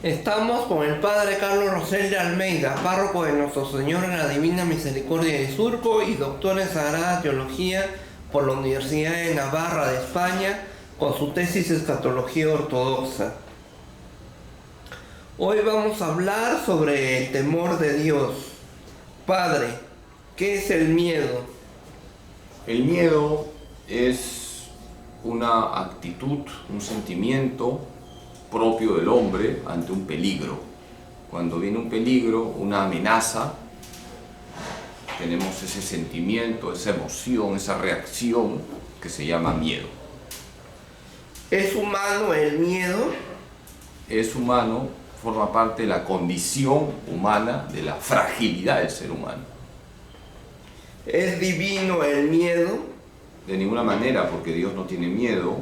Estamos con el Padre Carlos Rosel de Almeida, párroco de Nuestro Señor de la Divina Misericordia de Surco y doctor en Sagrada Teología por la Universidad de Navarra de España, con su tesis Escatología Ortodoxa. Hoy vamos a hablar sobre el temor de Dios. Padre, ¿qué es el miedo? El miedo es una actitud, un sentimiento propio del hombre ante un peligro. Cuando viene un peligro, una amenaza, tenemos ese sentimiento, esa emoción, esa reacción que se llama miedo. ¿Es humano el miedo? Es humano, forma parte de la condición humana, de la fragilidad del ser humano. ¿Es divino el miedo? De ninguna manera, porque Dios no tiene miedo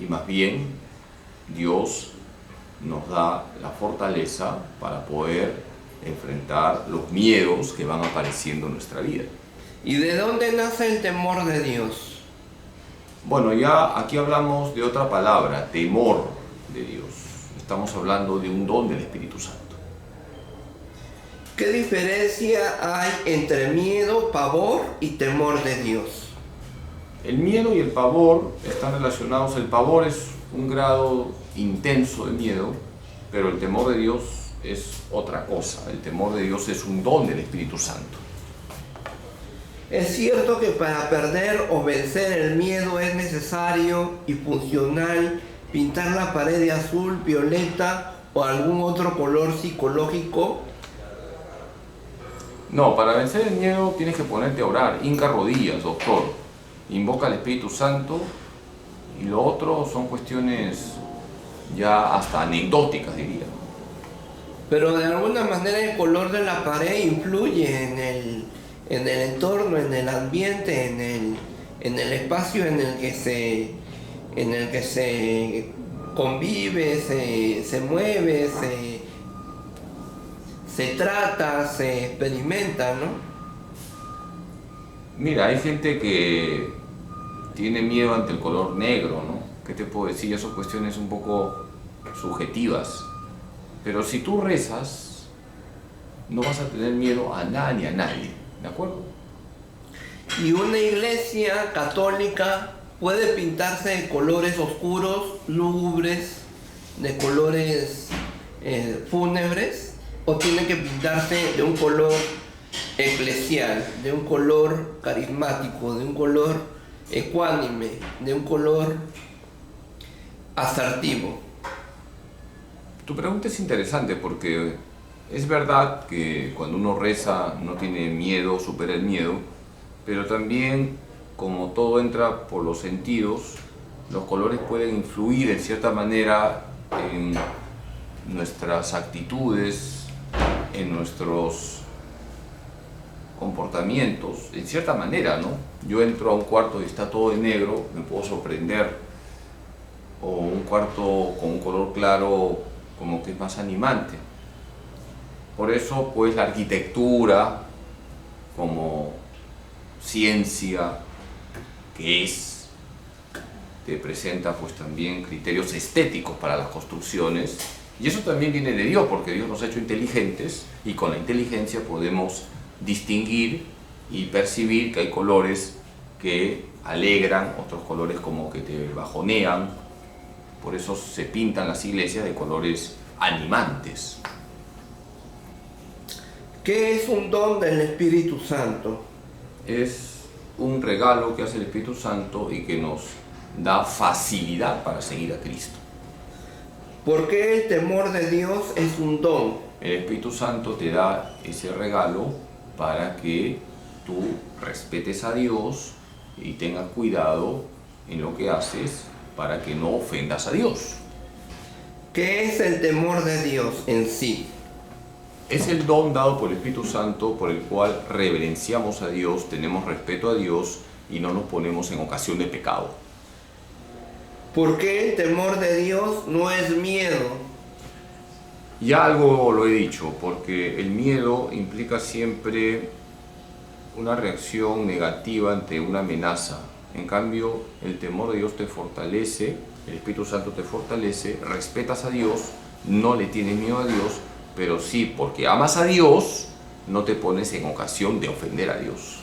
y más bien Dios nos da la fortaleza para poder enfrentar los miedos que van apareciendo en nuestra vida. ¿Y de dónde nace el temor de Dios? Bueno, ya aquí hablamos de otra palabra, temor de Dios. Estamos hablando de un don del Espíritu Santo. ¿Qué diferencia hay entre miedo, pavor y temor de Dios? El miedo y el pavor están relacionados. El pavor es un grado intenso de miedo, pero el temor de Dios es otra cosa. El temor de Dios es un don del Espíritu Santo. ¿Es cierto que para perder o vencer el miedo es necesario y funcional pintar la pared de azul, violeta o algún otro color psicológico? No, para vencer el miedo tienes que ponerte a orar, hinca rodillas, doctor, invoca al Espíritu Santo, y lo otro son cuestiones ya hasta anecdóticas, diría. Pero de alguna manera el color de la pared influye en el entorno, en el ambiente, en el espacio en el que se convive, se mueve, se trata, se experimenta, ¿no? Mira, hay gente que tiene miedo ante el color negro, ¿no? ¿Qué te puedo decir? Ya son cuestiones un poco subjetivas. Pero si tú rezas, no vas a tener miedo a nada ni a nadie, ¿de acuerdo? Y una iglesia católica puede pintarse de colores oscuros, lúgubres, de colores fúnebres, o tiene que pintarse de un color eclesial, de un color carismático, de un color ecuánime, de un color asertivo. Tu pregunta es interesante porque es verdad que cuando uno reza no tiene miedo, supera el miedo, pero también, como todo entra por los sentidos, los colores pueden influir en cierta manera en nuestras actitudes, en nuestros comportamientos, en cierta manera, ¿no? Yo entro a un cuarto y está todo de negro, me puedo sorprender, o un cuarto con un color claro como que es más animante. Por eso, pues, la arquitectura como ciencia que es, te presenta pues también criterios estéticos para las construcciones, y eso también viene de Dios, porque Dios nos ha hecho inteligentes y con la inteligencia podemos distinguir y percibir que hay colores que alegran, otros colores como que te bajonean. Por eso se pintan las iglesias de colores animantes. ¿Qué es un don del Espíritu Santo? Es un regalo que hace el Espíritu Santo y que nos da facilidad para seguir a Cristo. ¿Por qué el temor de Dios es un don? El Espíritu Santo te da ese regalo para que tú respetes a Dios y tengas cuidado en lo que haces para que no ofendas a Dios. ¿Qué es el temor de Dios en sí? Es el don dado por el Espíritu Santo por el cual reverenciamos a Dios, tenemos respeto a Dios y no nos ponemos en ocasión de pecado. ¿Por qué el temor de Dios no es miedo? Ya algo lo he dicho, porque el miedo implica siempre una reacción negativa ante una amenaza. En cambio, el temor de Dios te fortalece, el Espíritu Santo te fortalece, respetas a Dios no le tienes miedo a Dios, pero sí, porque amas a Dios, no te pones en ocasión de ofender a Dios.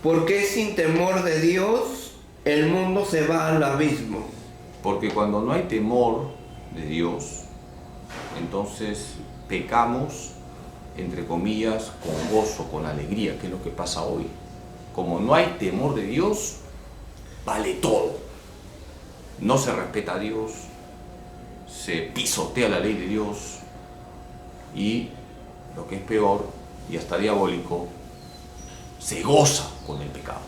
¿Por qué sin temor de Dios el mundo se va al abismo? Porque cuando no hay temor de Dios, entonces pecamos, entre comillas, con gozo, con alegría, que es lo que pasa hoy. Como no hay temor de Dios, vale todo. No se respeta a Dios, se pisotea la ley de Dios y, lo que es peor y hasta diabólico, se goza con el pecado.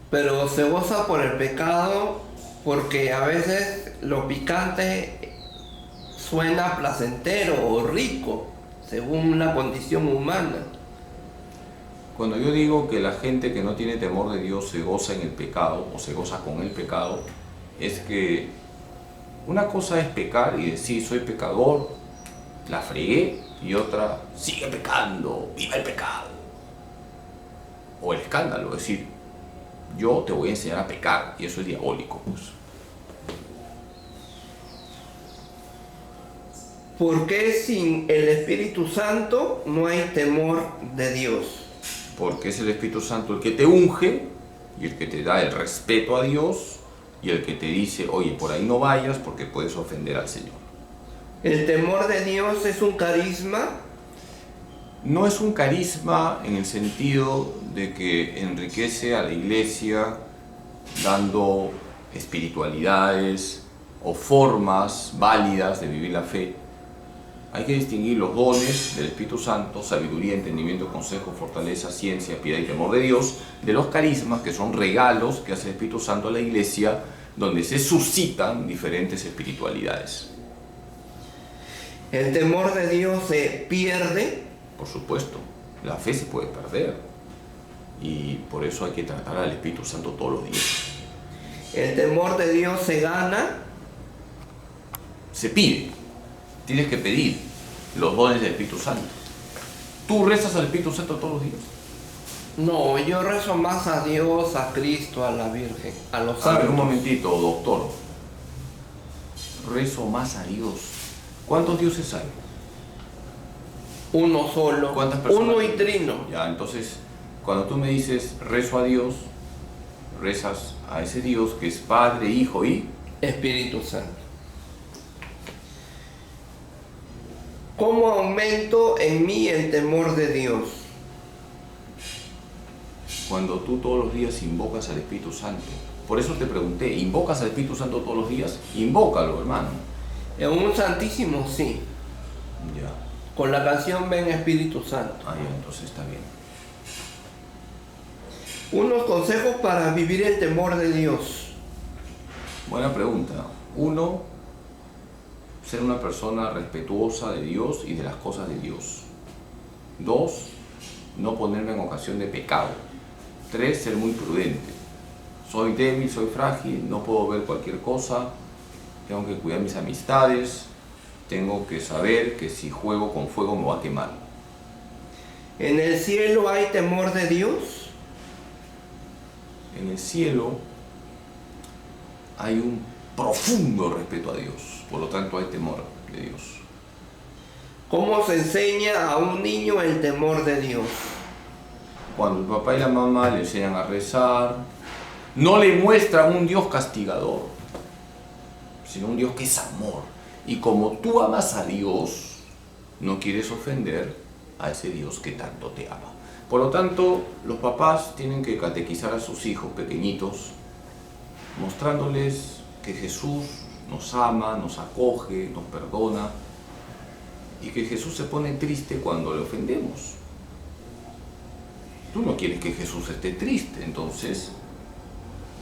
Pero se goza por el pecado porque a veces lo picante suena placentero o rico, según la condición humana. Cuando yo digo que la gente que no tiene temor de Dios se goza en el pecado o se goza con el pecado, es que una cosa es pecar y decir soy pecador, la fregué, y otra sigue pecando, viva el pecado. O el escándalo, es decir, yo te voy a enseñar a pecar, y eso es diabólico, pues. ¿Por qué sin el Espíritu Santo no hay temor de Dios? Porque es el Espíritu Santo el que te unge y el que te da el respeto a Dios y el que te dice, oye, por ahí no vayas porque puedes ofender al Señor. ¿El temor de Dios es un carisma? No es un carisma en el sentido de que enriquece a la iglesia dando espiritualidades o formas válidas de vivir la fe. Hay que distinguir los dones del Espíritu Santo, sabiduría, entendimiento, consejo, fortaleza, ciencia, piedad y temor de Dios, de los carismas, que son regalos que hace el Espíritu Santo a la iglesia, donde se suscitan diferentes espiritualidades. ¿El temor de Dios se pierde? Por supuesto, la fe se puede perder y por eso hay que tratar al Espíritu Santo todos los días. ¿El temor de Dios se gana? Se pide, tienes que pedir los dones del Espíritu Santo. ¿Tú rezas al Espíritu Santo todos los días? No, yo rezo más a Dios, a Cristo, a la Virgen, a los santos. A ver, un momentito, doctor. Rezo más a Dios. ¿Cuántos dioses hay? Uno solo. ¿Cuántas personas? Uno y trino. Ya, entonces, cuando tú me dices rezo a Dios, rezas a ese Dios que es Padre, Hijo y Espíritu Santo. ¿Cómo aumento en mí el temor de Dios? Cuando tú todos los días invocas al Espíritu Santo. Por eso te pregunté, ¿invocas al Espíritu Santo todos los días? Invócalo, hermano. En un santísimo sí. Ya. Con la canción Ven Espíritu Santo. Ah, ya, entonces está bien. Unos consejos para vivir el temor de Dios. Buena pregunta. 1, ser una persona respetuosa de Dios y de las cosas de Dios. 2, no ponerme en ocasión de pecado. 3, ser muy prudente. Soy débil, soy frágil, no puedo ver cualquier cosa, tengo que cuidar mis amistades, tengo que saber que si juego con fuego me va a quemar. ¿En el cielo hay temor de Dios? En el cielo hay un profundo respeto a Dios, por lo tanto hay temor de Dios. ¿Cómo se enseña a un niño el temor de Dios? Cuando el papá y la mamá le enseñan a rezar, no le muestran un Dios castigador, sino un Dios que es amor. Y como tú amas a Dios, no quieres ofender a ese Dios que tanto te ama. Por lo tanto, los papás tienen que catequizar a sus hijos pequeñitos, mostrándoles que Jesús nos ama, nos acoge, nos perdona, y que Jesús se pone triste cuando le ofendemos. Tú no quieres que Jesús esté triste, entonces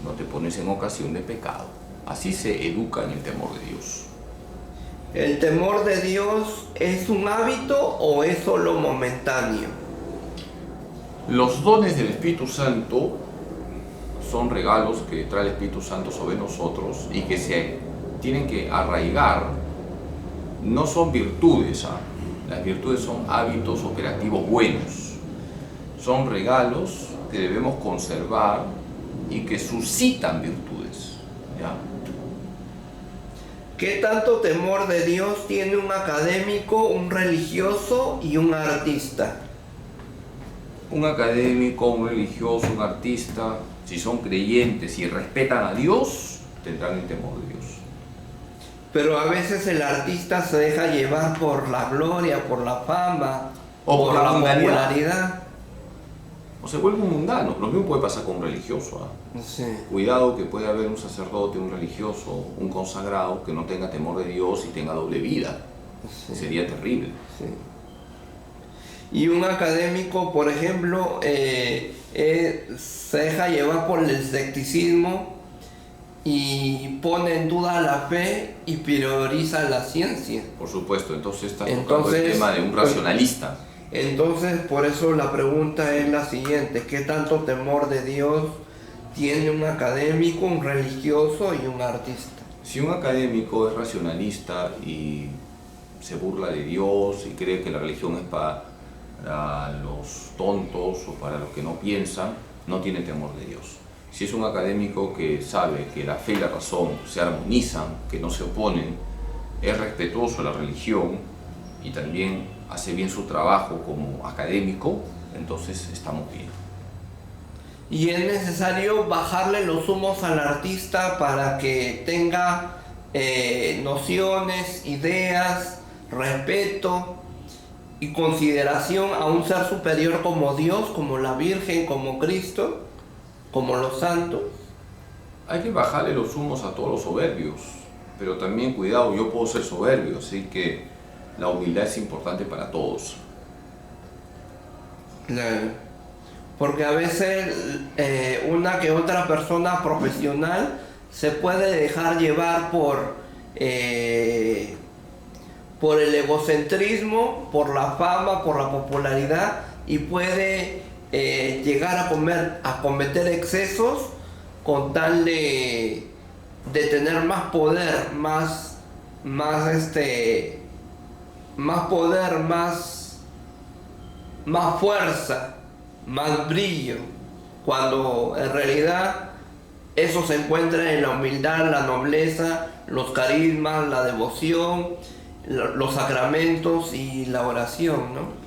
no te pones en ocasión de pecado. Así se educa en el temor de Dios. ¿El temor de Dios es un hábito o es solo momentáneo? Los dones del Espíritu Santo son regalos que trae el Espíritu Santo sobre nosotros y que se tienen que arraigar. No son virtudes, las virtudes son hábitos operativos buenos. Son regalos que debemos conservar y que suscitan virtudes, ¿ya? ¿Qué tanto temor de Dios tiene un académico, un religioso y un artista? Un académico, un religioso, un artista, si son creyentes y respetan a Dios, tendrán el temor de Dios. Pero a veces el artista se deja llevar por la gloria, por la fama, O por la mundanidad. popularidad. O se vuelve un mundano. Lo mismo puede pasar con un religioso. Sí. Cuidado que puede haber un sacerdote, un religioso, un consagrado que no tenga temor de Dios y tenga doble vida. Sí. Sería terrible. Sí. Y un académico, por ejemplo, se deja llevar por el escepticismo y pone en duda la fe y prioriza la ciencia. Por supuesto, entonces está tocando el tema de un racionalista. Entonces, por eso la pregunta es la siguiente: ¿qué tanto temor de Dios tiene un académico, un religioso y un artista? Si un académico es racionalista y se burla de Dios y cree que la religión es para los tontos o para los que no piensan, no tiene temor de Dios. Si es un académico que sabe que la fe y la razón se armonizan, que no se oponen, es respetuoso de la religión y también hace bien su trabajo como académico, entonces estamos bien. Y es necesario bajarle los humos al artista para que tenga nociones, ideas, respeto y consideración a un ser superior como Dios, como la Virgen, como Cristo, como los santos. Hay que bajarle los humos a todos los soberbios, pero también cuidado, yo puedo ser soberbio, así que la humildad es importante para todos. Claro. Porque a veces una que otra persona profesional se puede dejar llevar por el egocentrismo, por la fama, por la popularidad, y puede llegar a cometer excesos con tal de tener más poder, más poder, más fuerza, más brillo, cuando en realidad eso se encuentra en la humildad, la nobleza, los carismas, la devoción, los sacramentos y la oración, ¿no?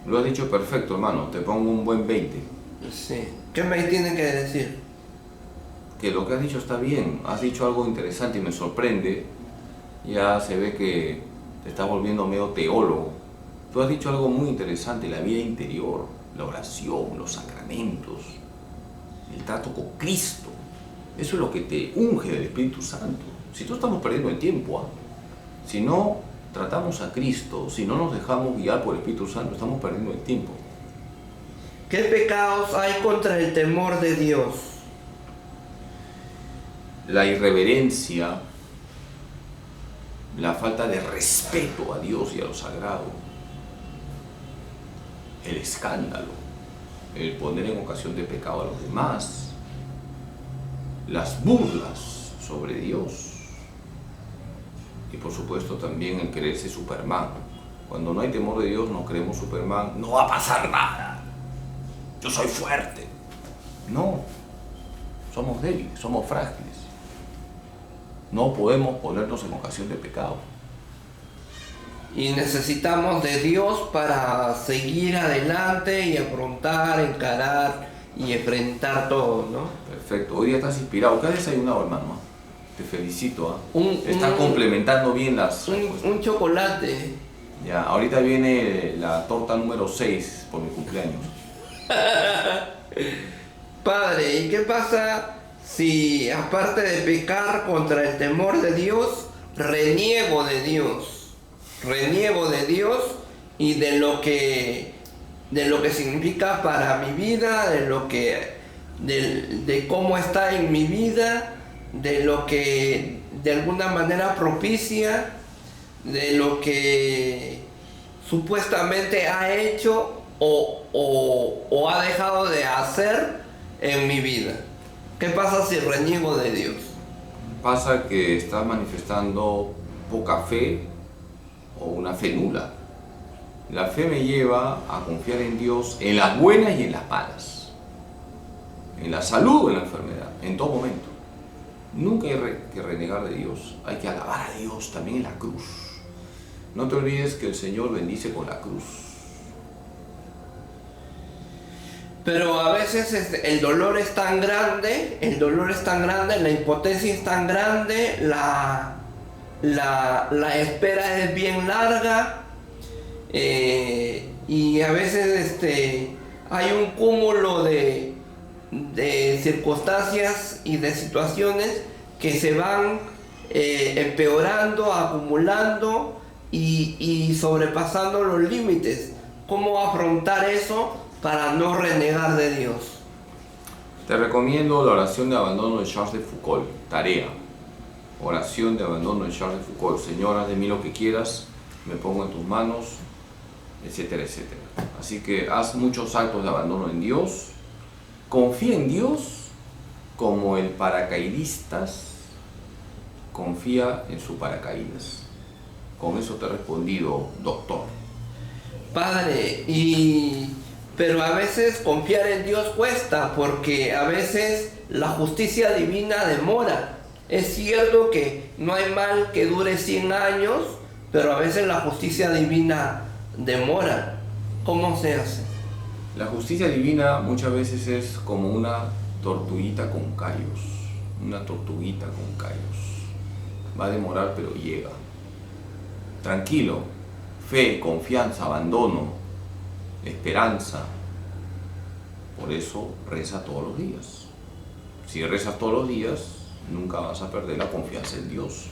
Lo has dicho perfecto, hermano, te pongo un buen 20. Sí. ¿Qué me tienen que decir? Que lo que has dicho está bien, has dicho algo interesante y me sorprende. Ya se ve que te estás volviendo medio teólogo. Tú has dicho algo muy interesante, la vida interior, la oración, los sacramentos, el trato con Cristo. Eso es lo que te unge del Espíritu Santo. Si tú estamos perdiendo el tiempo, si no tratamos a Cristo, si no nos dejamos guiar por el Espíritu Santo, estamos perdiendo el tiempo. ¿Qué pecados hay contra el temor de Dios? La irreverencia, la falta de respeto a Dios y a lo sagrado, el escándalo, el poner en ocasión de pecado a los demás, las burlas sobre Dios y por supuesto también el creerse Superman. Cuando no hay temor de Dios nos creemos Superman, no va a pasar nada, yo soy fuerte. No, somos débiles, somos frágiles. No podemos ponernos en ocasión de pecado. Y necesitamos de Dios para seguir adelante y afrontar, encarar y enfrentar todo, ¿no? Perfecto, hoy día estás inspirado. ¿Qué has desayunado, hermano? Te felicito, estás complementando bien las respuestas. Un chocolate. Ya, ahorita viene la torta número 6 por mi cumpleaños. Padre, ¿y qué pasa si aparte de pecar contra el temor de Dios, reniego de Dios? Reniego de Dios y de lo que significa para mi vida, de cómo está en mi vida, de lo que de alguna manera propicia, de lo que supuestamente ha hecho o ha dejado de hacer en mi vida. ¿Qué pasa si reniego de Dios? Pasa que estás manifestando poca fe o una fe nula. La fe me lleva a confiar en Dios en las buenas y en las malas, en la salud o en la enfermedad, en todo momento. Nunca hay que renegar de Dios, hay que alabar a Dios también en la cruz. No te olvides que el Señor bendice con la cruz. Pero a veces el dolor es tan grande, la impotencia es tan grande, la espera es bien larga, y a veces hay un cúmulo de circunstancias y de situaciones que se van empeorando, acumulando y sobrepasando los límites. ¿Cómo afrontar eso para no renegar de Dios? Te recomiendo la oración de abandono de Charles de Foucault. Tarea: oración de abandono de Charles de Foucault. Señor, haz de mí lo que quieras, me pongo en tus manos, etcétera, etcétera. Así que haz muchos actos de abandono en Dios. Confía en Dios como el paracaidistas confía en su paracaídas. Con eso te he respondido, doctor. Padre, pero a veces confiar en Dios cuesta, porque a veces la justicia divina demora. Es cierto que no hay mal que dure 100 años, pero a veces la justicia divina demora. ¿Cómo se hace? La justicia divina muchas veces es como una tortuguita con callos. Una tortuguita con callos. Va a demorar, pero llega. Tranquilo. Fe, confianza, abandono, esperanza. Por eso reza todos los días. Si rezas todos los días, nunca vas a perder la confianza en Dios.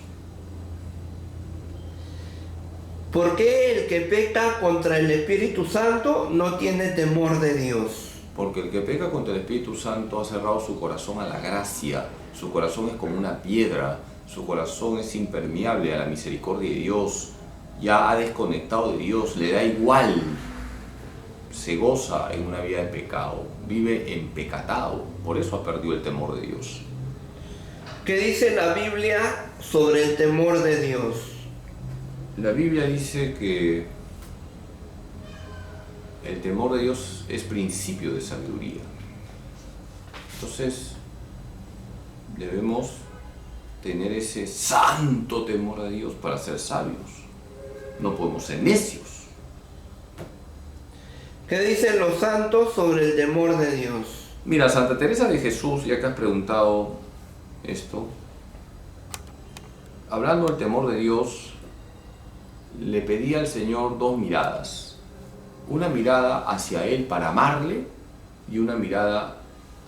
¿Por qué el que peca contra el Espíritu Santo no tiene temor de Dios? Porque el que peca contra el Espíritu Santo ha cerrado su corazón a la gracia. Su corazón es como una piedra. Su corazón es impermeable a la misericordia de Dios. Ya ha desconectado de Dios, le da igual. Se goza en una vida de pecado, vive empecatado. Por eso ha perdido el temor de Dios. ¿Qué dice la Biblia sobre el temor de Dios? La Biblia dice que el temor de Dios es principio de sabiduría. Entonces, debemos tener ese santo temor a Dios para ser sabios. No podemos ser necios. ¿Qué dicen los santos sobre el temor de Dios? Mira, Santa Teresa de Jesús, ya que has preguntado esto, hablando del temor de Dios, le pedía al Señor dos miradas. Una mirada hacia Él para amarle y una mirada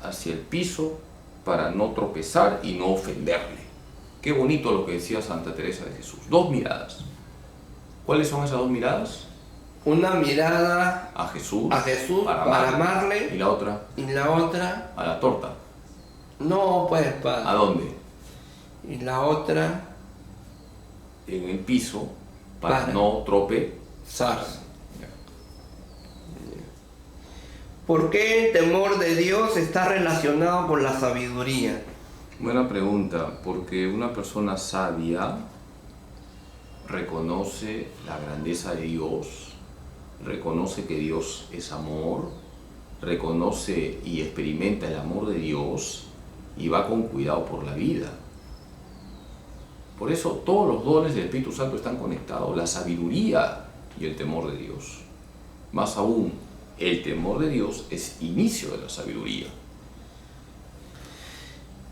hacia el piso para no tropezar y no ofenderle. Qué bonito lo que decía Santa Teresa de Jesús. Dos miradas. ¿Cuáles son esas dos miradas? Una mirada a Jesús para amarle. ¿Y la otra? Y la otra. A la torta. No, pues, Padre. ¿A dónde? Y la otra. En el piso para no tropezar. ¿Por qué el temor de Dios está relacionado con la sabiduría? Buena pregunta, porque una persona sabia reconoce la grandeza de Dios, reconoce que Dios es amor, reconoce y experimenta el amor de Dios y va con cuidado por la vida. Por eso todos los dones del Espíritu Santo están conectados, la sabiduría y el temor de Dios. Más aún, el temor de Dios es inicio de la sabiduría.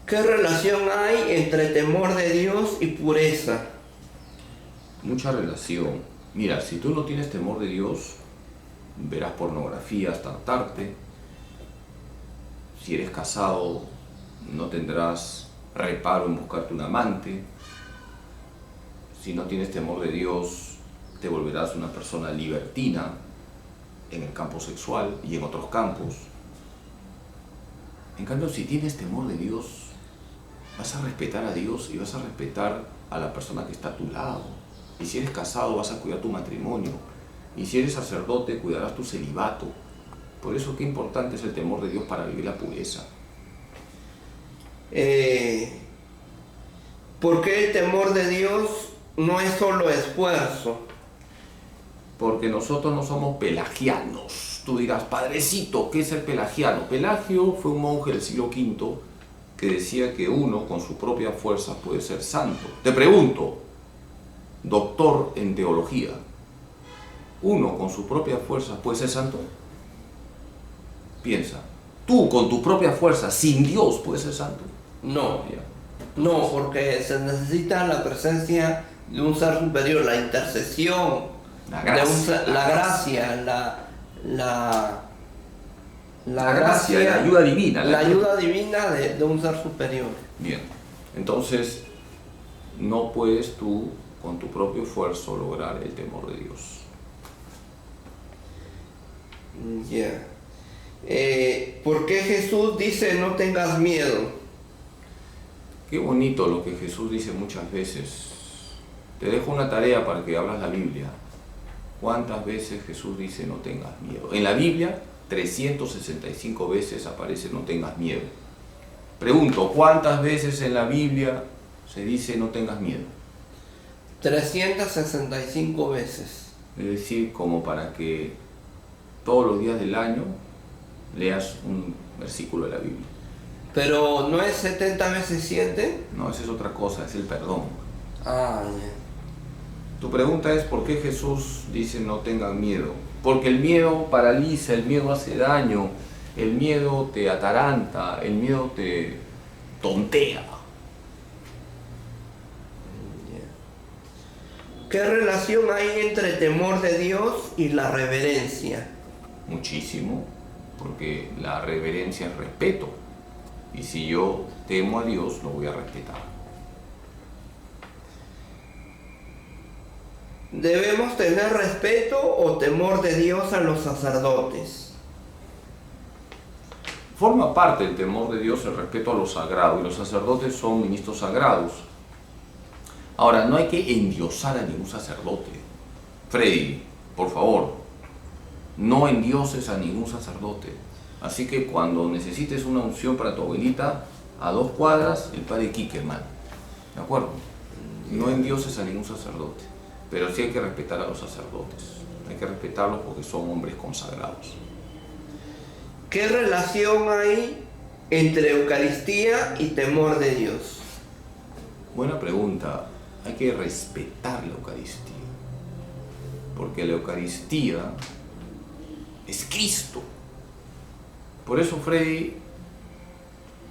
¿Qué relación hay entre temor de Dios y pureza? Mucha relación. Mira, si tú no tienes temor de Dios, verás pornografía hasta hartarte. Si eres casado, no tendrás reparo en buscarte un amante. Si no tienes temor de Dios, te volverás una persona libertina en el campo sexual y en otros campos. En cambio, si tienes temor de Dios, vas a respetar a Dios y vas a respetar a la persona que está a tu lado. Y si eres casado, vas a cuidar tu matrimonio. Y si eres sacerdote, cuidarás tu celibato. Por eso, qué importante es el temor de Dios para vivir la pureza. ¿Por qué el temor de Dios no es solo esfuerzo? Porque nosotros no somos pelagianos. Tú dirás, padrecito, ¿qué es el pelagiano? Pelagio fue un monje del siglo V que decía que uno con su propia fuerza puede ser santo. Te pregunto, doctor en teología, ¿uno con su propia fuerza puede ser santo? Piensa, ¿tú con tu propia fuerza, sin Dios, puedes ser santo? No, Ya. no, porque se necesita la presencia de un ser superior, la intercesión, La de un gracia. ser- la gracia, la gracia, gracia, la ayuda divina. la ayuda divina de un ser superior. Bien, entonces no puedes tú con tu propio esfuerzo lograr el temor de Dios. Ya. ¿Por qué Jesús dice no tengas miedo? Qué bonito lo que Jesús dice muchas veces. Te dejo una tarea para que abras la Biblia. ¿Cuántas veces Jesús dice no tengas miedo? En la Biblia, 365 veces aparece no tengas miedo. Pregunto, ¿cuántas veces en la Biblia se dice no tengas miedo? 365 veces. Es decir, como para que todos los días del año leas un versículo de la Biblia. Pero ¿no es 70 veces 7? No, esa es otra cosa, es el perdón. Ah, ya. Tu pregunta es ¿por qué Jesús dice no tengan miedo? Porque el miedo paraliza, el miedo hace daño, el miedo te ataranta, el miedo te tontea. ¿Qué relación hay entre temor de Dios y la reverencia? Muchísimo, porque la reverencia es respeto. Y si yo temo a Dios, lo voy a respetar. ¿Debemos tener respeto o temor de Dios a los sacerdotes? Forma parte del temor de Dios el respeto a lo sagrado, y los sacerdotes son ministros sagrados. Ahora, no hay que endiosar a ningún sacerdote. Freddy, por favor, no endioses a ningún sacerdote. Así que cuando necesites una unción para tu abuelita, a 2 cuadras, el padre Quique, hermano. ¿De acuerdo? No endioses a ningún sacerdote. Pero sí hay que respetar a los sacerdotes. Hay que respetarlos porque son hombres consagrados. ¿Qué relación hay entre Eucaristía y temor de Dios? Buena pregunta. Hay que respetar la Eucaristía. Porque la Eucaristía es Cristo. Por eso, Freddy,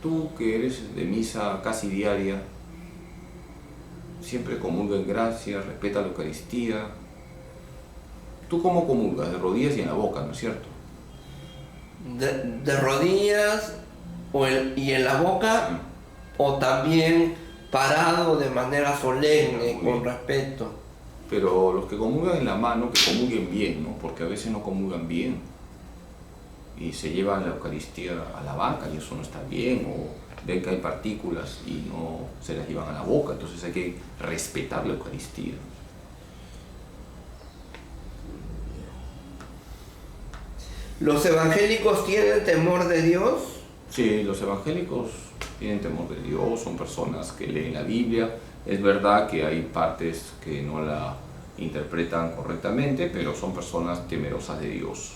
tú que eres de misa casi diaria, siempre comulga en gracia, respeta la Eucaristía. ¿Tú cómo comulgas? De rodillas y en la boca, ¿no es cierto? De rodillas y en la boca, Sí. o también parado de manera solemne, Muy bien. con respeto. Pero los que comulgan en la mano, que comulguen bien, ¿no? Porque a veces no comulgan bien y se llevan la Eucaristía a la banca y eso no está bien, o ven que hay partículas y no se las llevan a la boca, entonces hay que respetar la Eucaristía. ¿Los evangélicos tienen temor de Dios? Sí, los evangélicos tienen temor de Dios, son personas que leen la Biblia. Es verdad que hay partes que no la interpretan correctamente, pero son personas temerosas de Dios.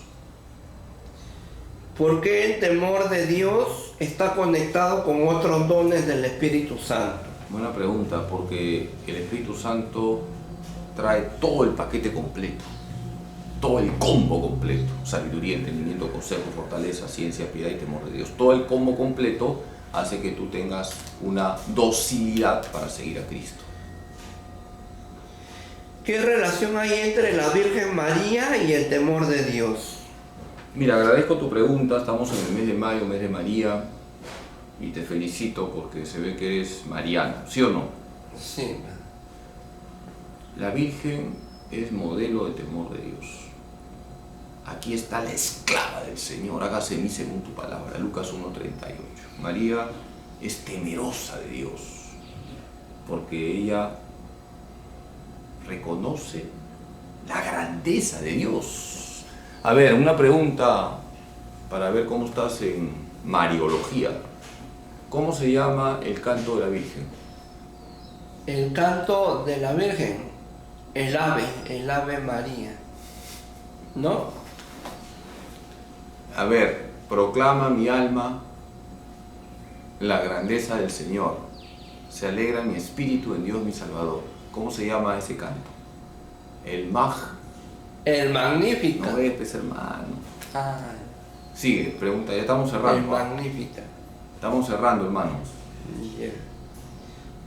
¿Por qué el temor de Dios está conectado con otros dones del Espíritu Santo? Buena pregunta, porque el Espíritu Santo trae todo el paquete completo, todo el combo completo: sabiduría, entendimiento, consejo, fortaleza, ciencia, piedad y temor de Dios. Todo el combo completo hace que tú tengas una docilidad para seguir a Cristo. ¿Qué relación hay entre la Virgen María y el temor de Dios? Mira, agradezco tu pregunta, estamos en el mes de mayo, mes de María, y te felicito porque se ve que eres mariana, ¿sí o no? Sí. La Virgen es modelo de temor de Dios. Aquí está la esclava del Señor, hágase en mí según tu palabra, Lucas 1:38. María es temerosa de Dios, porque ella reconoce la grandeza de Dios. A ver, una pregunta para ver cómo estás en Mariología. ¿Cómo se llama el canto de la Virgen? El canto de la Virgen, el Ave María, ¿no? A ver, proclama mi alma La grandeza del Señor. Se alegra mi espíritu en Dios mi Salvador. ¿Cómo se llama ese canto? El El Magnífica. No es, hermano. Ah, Sigue, pregunta, ya estamos el cerrando. Magnífica. Estamos cerrando, hermanos. Yeah.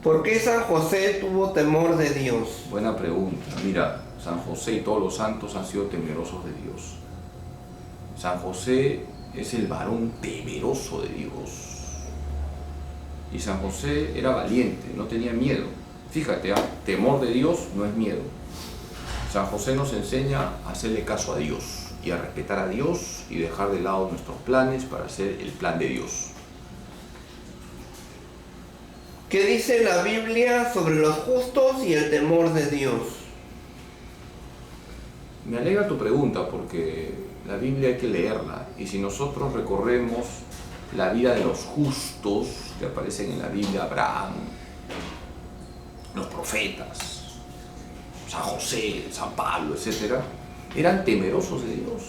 ¿Por qué San José tuvo temor de Dios? Buena pregunta. Mira, San José y todos los santos han sido temerosos de Dios. San José es el varón temeroso de Dios. Y San José era valiente, no tenía miedo. Fíjate, temor de Dios no es miedo. San José nos enseña a hacerle caso a Dios y a respetar a Dios y dejar de lado nuestros planes para hacer el plan de Dios. ¿Qué dice la Biblia sobre los justos y el temor de Dios? Me alegra tu pregunta porque la Biblia hay que leerla y si nosotros recorremos la vida de los justos que aparecen en la Biblia, Abraham, los profetas, San José, San Pablo, etc., eran temerosos de Dios,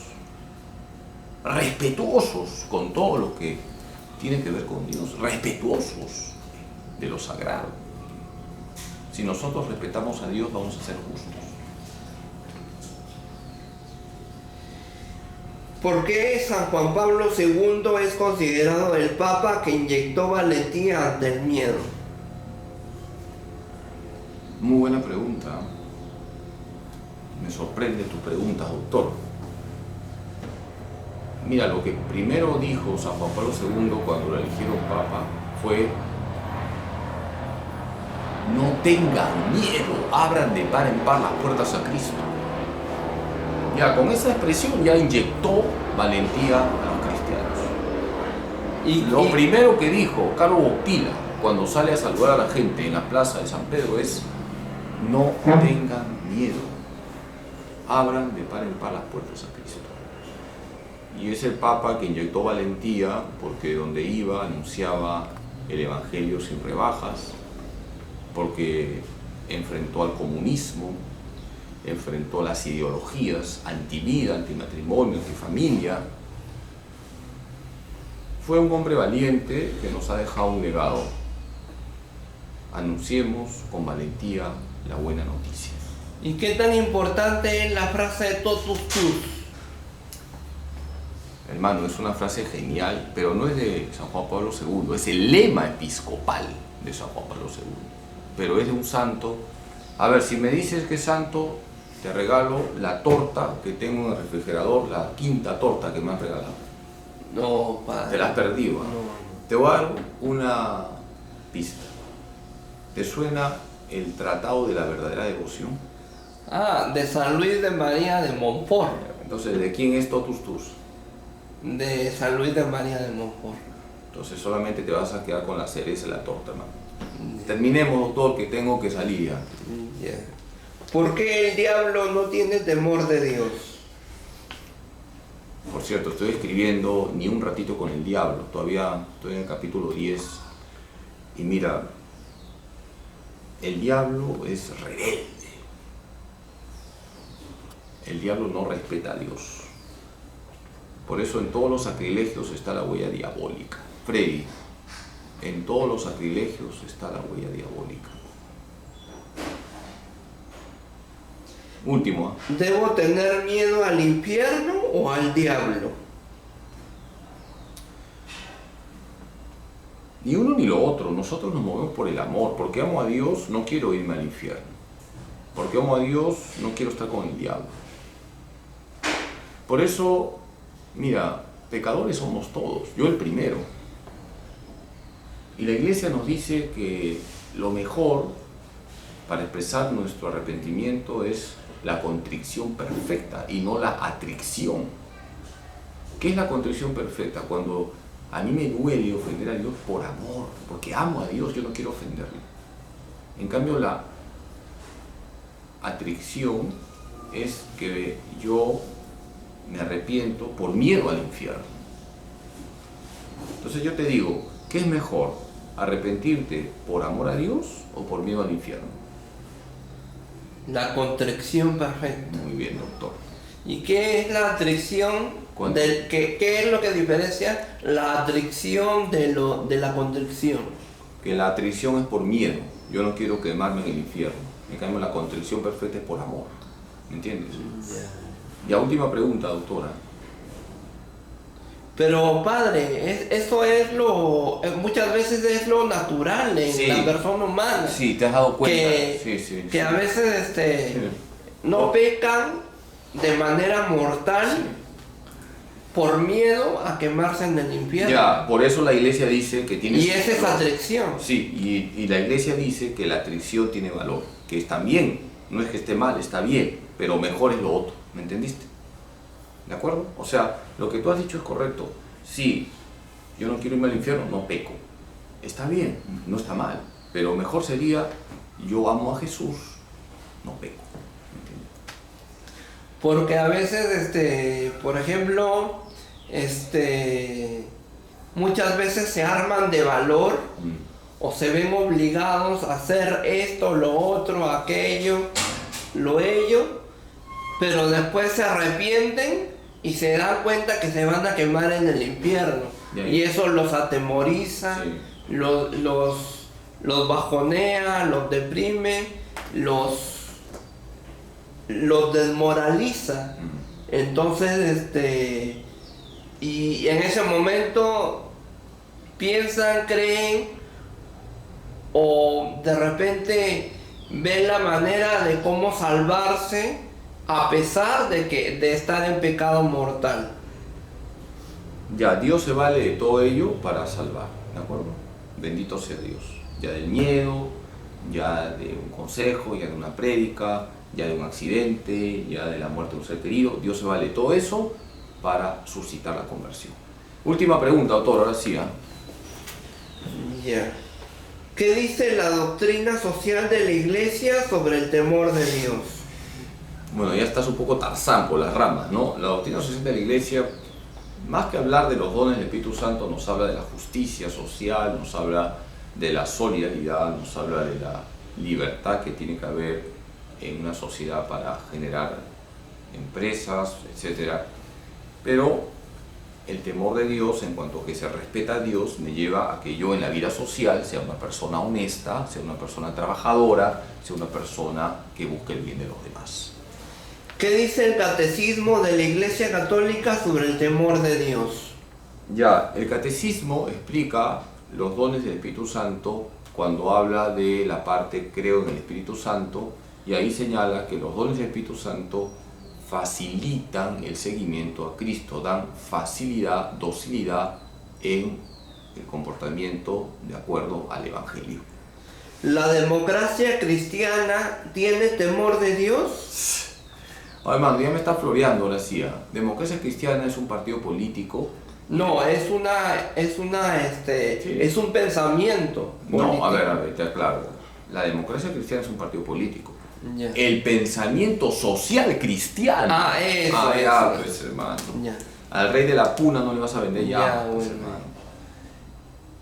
respetuosos con todo lo que tiene que ver con Dios, respetuosos de lo sagrado. Si nosotros respetamos a Dios, vamos a ser justos. ¿Por qué San Juan Pablo II es considerado el Papa que inyectó valentía ante el miedo? Muy buena pregunta. Me sorprende tu pregunta, doctor. Mira, lo que primero dijo San Juan Pablo II cuando lo eligieron Papa fue: no tengan miedo, abran de par en par las puertas a Cristo. Ya con esa expresión ya inyectó valentía a los cristianos. Lo primero que dijo Carlos Bopila cuando sale a saludar a la gente en la plaza de San Pedro es: no tengan miedo, abran de par en par las puertas a Cristo. Y es el Papa que inyectó valentía porque donde iba anunciaba el Evangelio sin rebajas, porque enfrentó al comunismo, enfrentó las ideologías antivida, antimatrimonio, antifamilia. Fue un hombre valiente que nos ha dejado un legado. Anunciemos con valentía la buena noticia. ¿Y qué tan importante es la frase de totus tuus? Hermano, es una frase genial, pero no es de San Juan Pablo II, es el lema episcopal de San Juan Pablo II, pero es de un santo. A ver, si me dices que es santo, te regalo la torta que tengo en el refrigerador, la quinta torta que me han regalado. No, padre. Te la has perdido. No. Te voy a dar una pista. ¿Te suena el Tratado de la Verdadera Devoción? Ah, de San Luis de María de Montfort. Entonces, ¿de quién es totus tuus? De San Luis de María de Montfort. Entonces solamente te vas a quedar con la cereza y la torta, hermano. Terminemos, doctor, que tengo que salir ya. Yeah. ¿Por qué el diablo no tiene temor de Dios? Por cierto, estoy escribiendo Ni un ratito con el diablo. Todavía estoy en el capítulo 10. Y mira, el diablo es rebelde. El diablo no respeta a Dios. Por eso en todos los sacrilegios está la huella diabólica. Freddy, en todos los sacrilegios está la huella diabólica. Último. ¿Debo tener miedo al infierno o al diablo? Ni uno ni lo otro. Nosotros nos movemos por el amor. Porque amo a Dios, no quiero irme al infierno. Porque amo a Dios, no quiero estar con el diablo. Por eso, mira, pecadores somos todos. Yo el primero. Y la Iglesia nos dice que lo mejor para expresar nuestro arrepentimiento es la contrición perfecta y no la atricción. ¿Qué es la contrición perfecta? Cuando a mí me duele ofender a Dios por amor, porque amo a Dios, yo no quiero ofenderle. En cambio, la atricción es que yo me arrepiento por miedo al infierno. Entonces yo te digo, ¿qué es mejor? ¿Arrepentirte por amor a Dios o por miedo al infierno? La contrición perfecta. Muy bien, doctor. ¿Y qué es la atricción? Cuéntame. ¿Qué es lo que diferencia la atracción de la contrición? Que la atrición es por miedo. Yo no quiero quemarme en el infierno. En cambio, la contrición perfecta es por amor. ¿Me entiendes? Y última pregunta, doctora. Pero padre, eso es muchas veces es lo natural en Sí. la persona humana. Sí, te has dado cuenta. Que a veces Sí. no pecan de manera mortal por miedo a quemarse en el infierno. Ya, por eso la iglesia dice que tiene... Y esa es atracción. Sí, y la iglesia dice que la atracción tiene valor, que está bien, no es que esté mal, está bien, pero mejor es lo otro, ¿me entendiste? ¿De acuerdo? O sea, lo que tú has dicho es correcto. Sí, yo no quiero irme al infierno, no peco. Está bien, no está mal, pero mejor sería, yo amo a Jesús, no peco. ¿Me entiendes? Porque a veces, por ejemplo, muchas veces se arman de valor o se ven obligados a hacer esto, lo otro, aquello, lo ello, pero después se arrepienten y se dan cuenta que se van a quemar en el infierno. Y eso los atemoriza, Sí. los bajonea, los deprime, los desmoraliza. Entonces, y en ese momento piensan, creen o de repente ven la manera de cómo salvarse a pesar de estar en pecado mortal. Ya, Dios se vale de todo ello para salvar, ¿de acuerdo? Bendito sea Dios. Ya del miedo, ya de un consejo, ya de una prédica, ya de un accidente, ya de la muerte de un ser querido. Dios se vale de todo eso para suscitar la conversión. Última pregunta, doctor, ahora sí. Ya. ¿Qué dice la doctrina social de la iglesia sobre el temor de Dios? Bueno, ya estás un poco Tarzán por las ramas, ¿no? La doctrina social de la iglesia, más que hablar de los dones del Espíritu Santo, nos habla de la justicia social, nos habla de la solidaridad, nos habla de la libertad que tiene que haber en una sociedad para generar empresas, etc. Pero el temor de Dios, en cuanto a que se respeta a Dios, me lleva a que yo en la vida social sea una persona honesta, sea una persona trabajadora, sea una persona que busque el bien de los demás. ¿Qué dice el catecismo de la Iglesia Católica sobre el temor de Dios? Ya, el catecismo explica los dones del Espíritu Santo cuando habla de la parte creo en el Espíritu Santo, y ahí señala que los dones del Espíritu Santo facilitan el seguimiento a Cristo, dan facilidad, docilidad en el comportamiento de acuerdo al Evangelio. ¿La democracia cristiana tiene temor de Dios? Además, ya me está floreando la CIA. Democracia Cristiana es un partido político. No, es un pensamiento político. No, a ver, te aclaro. La democracia cristiana es un partido político. Ya. El pensamiento social cristiano. Eso. Pues hermano. Ya. Al rey de la puna no le vas a vender Ya, pues, bueno. hermano.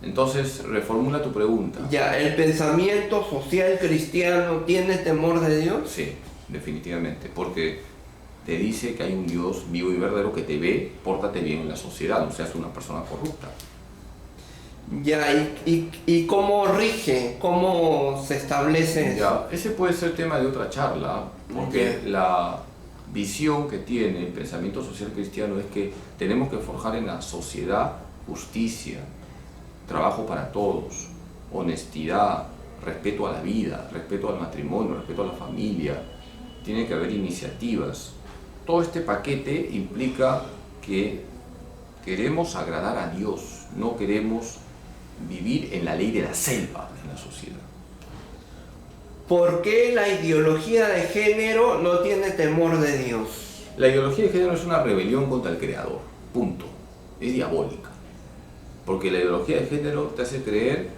Entonces, reformula tu pregunta. Ya, ¿el pensamiento social cristiano tiene temor de Dios? Sí, definitivamente, porque te dice que hay un Dios vivo y verdadero que te ve, pórtate bien en la sociedad, no seas una persona corrupta. Ya, ¿y cómo rige? ¿Cómo se establece eso? Ya, ese puede ser tema de otra charla, porque la visión que tiene el pensamiento social cristiano es que tenemos que forjar en la sociedad justicia, trabajo para todos, honestidad, respeto a la vida, respeto al matrimonio, respeto a la familia, tiene que haber iniciativas. Todo este paquete implica que queremos agradar a Dios, no queremos vivir en la ley de la selva en la sociedad. ¿Por qué la ideología de género no tiene temor de Dios? La ideología de género es una rebelión contra el Creador, punto. Es diabólica. Porque la ideología de género te hace creer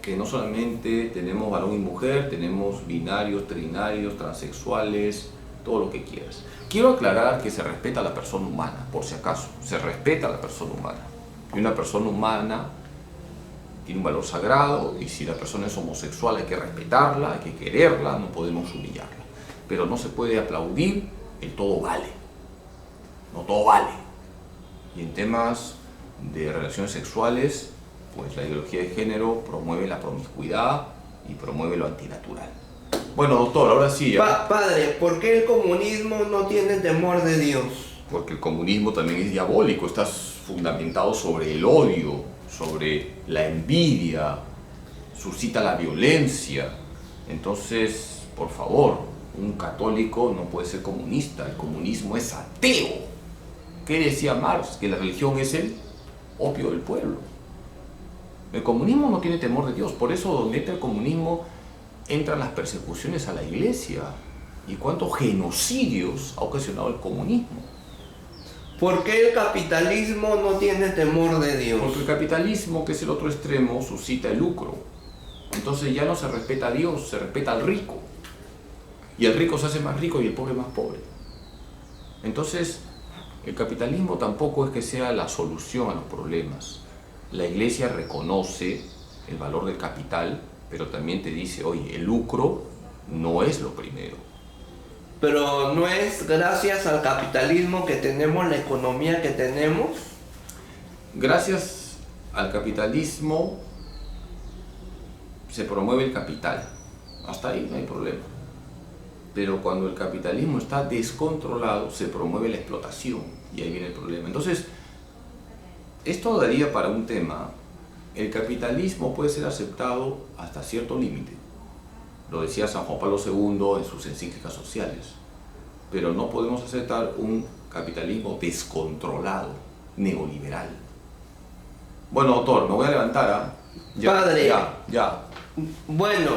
que no solamente tenemos varón y mujer, tenemos binarios, trinarios, transexuales, todo lo que quieras. Quiero aclarar que se respeta a la persona humana, por si acaso, se respeta a la persona humana. Y una persona humana tiene un valor sagrado, y si la persona es homosexual hay que respetarla, hay que quererla, no podemos humillarla. Pero no se puede aplaudir el todo vale. No todo vale. Y en temas de relaciones sexuales, pues la ideología de género promueve la promiscuidad y promueve lo antinatural. Bueno, doctor, ahora sí. Padre, ¿por qué el comunismo no tiene temor de Dios? Porque el comunismo también es diabólico, está fundamentado sobre el odio, sobre la envidia, suscita la violencia. Entonces, por favor, un católico no puede ser comunista, el comunismo es ateo. ¿Qué decía Marx? Que la religión es el opio del pueblo. El comunismo no tiene temor de Dios, por eso donde entra el comunismo entran las persecuciones a la iglesia. ¿Y cuántos genocidios ha ocasionado el comunismo? ¿Por qué el capitalismo no tiene temor de Dios? Porque el capitalismo, que es el otro extremo, suscita el lucro. Entonces ya no se respeta a Dios, se respeta al rico. Y el rico se hace más rico y el pobre más pobre. Entonces, el capitalismo tampoco es que sea la solución a los problemas. La iglesia reconoce el valor del capital, pero también te dice, oye, el lucro no es lo primero. Pero no es gracias al capitalismo que tenemos la economía que tenemos. Gracias al capitalismo se promueve el capital. Hasta ahí no hay problema. Pero cuando el capitalismo está descontrolado, se promueve la explotación. Y ahí viene el problema. Entonces, esto daría para un tema. El capitalismo puede ser aceptado hasta cierto límite. Lo decía San Juan Pablo II en sus encíclicas sociales. Pero no podemos aceptar un capitalismo descontrolado, neoliberal. Bueno, doctor, me voy a levantar. Padre. Ya. Bueno,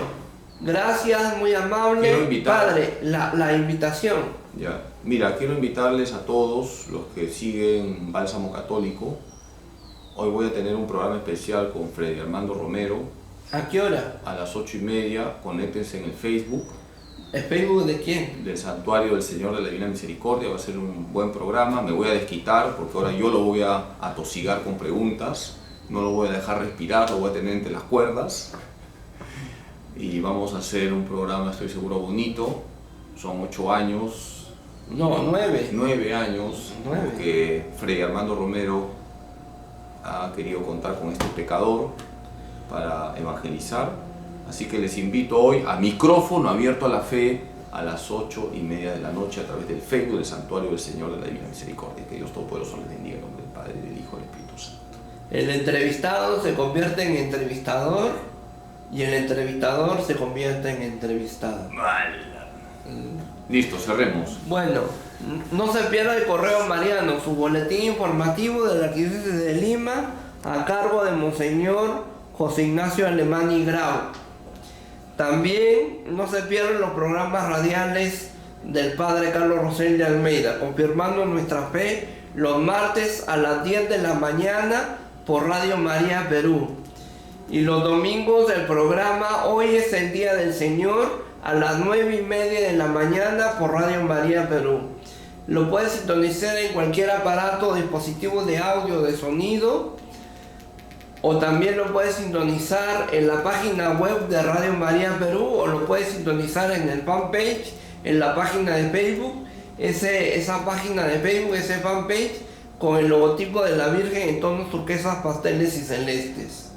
gracias, muy amable. Quiero invitar. Padre, la invitación. Ya. Mira, quiero invitarles a todos los que siguen Bálsamo Católico. Hoy voy a tener un programa especial con Freddy Armando Romero. ¿A qué hora? A las 8:30, conéctense en el Facebook. ¿El Facebook de quién? Del Santuario del Señor de la Divina Misericordia. Va a ser un buen programa. Me voy a desquitar porque ahora yo lo voy a atosigar con preguntas. No lo voy a dejar respirar, lo voy a tener entre las cuerdas. Y vamos a hacer un programa, estoy seguro, bonito. Son 8 años. No, 9. 9 años. 9. Porque Freddy Armando Romero ha querido contar con este pecador para evangelizar. Así que les invito hoy a micrófono abierto a la fe a las 8:30 de la noche a través del Facebook del Santuario del Señor de la Divina Misericordia. Que Dios Todopoderoso les bendiga en nombre del Padre, del Hijo y del Espíritu Santo. El entrevistado se convierte en entrevistador y el entrevistador se convierte en entrevistado. Listo, cerremos. Bueno, no se pierda el correo mariano, su boletín informativo de la Arquidiócesis de Lima a cargo de Monseñor José Ignacio Alemani Grau. También no se pierdan los programas radiales del Padre Carlos Rosell de Almeida, confirmando nuestra fe los martes a las 10 de la mañana por Radio María Perú. Y los domingos el programa Hoy es el Día del Señor a las 9:30 de la mañana por Radio María Perú. Lo puedes sintonizar en cualquier aparato o dispositivo de audio o de sonido, o también lo puedes sintonizar en la página web de Radio María Perú, o lo puedes sintonizar en el fanpage, en la página de Facebook, esa página de Facebook, ese fanpage con el logotipo de la Virgen en tonos turquesas, pasteles y celestes.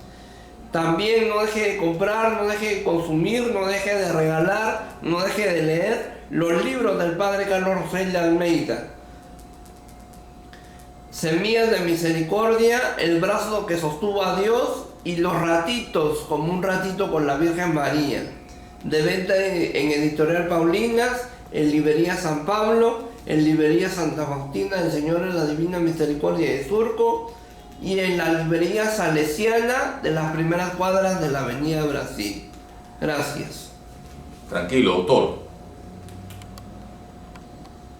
También no deje de comprar, no deje de consumir, no deje de regalar, no deje de leer los libros del Padre Carlos Rosell de Almeida. Semillas de Misericordia, El brazo que sostuvo a Dios y Los ratitos, como un ratito con la Virgen María. De venta en Editorial Paulinas, en Librería San Pablo, en Librería Santa Faustina del Señor de la Divina Misericordia de Surco y en la Librería Salesiana de las primeras cuadras de la Avenida Brasil. Gracias. Tranquilo, doctor.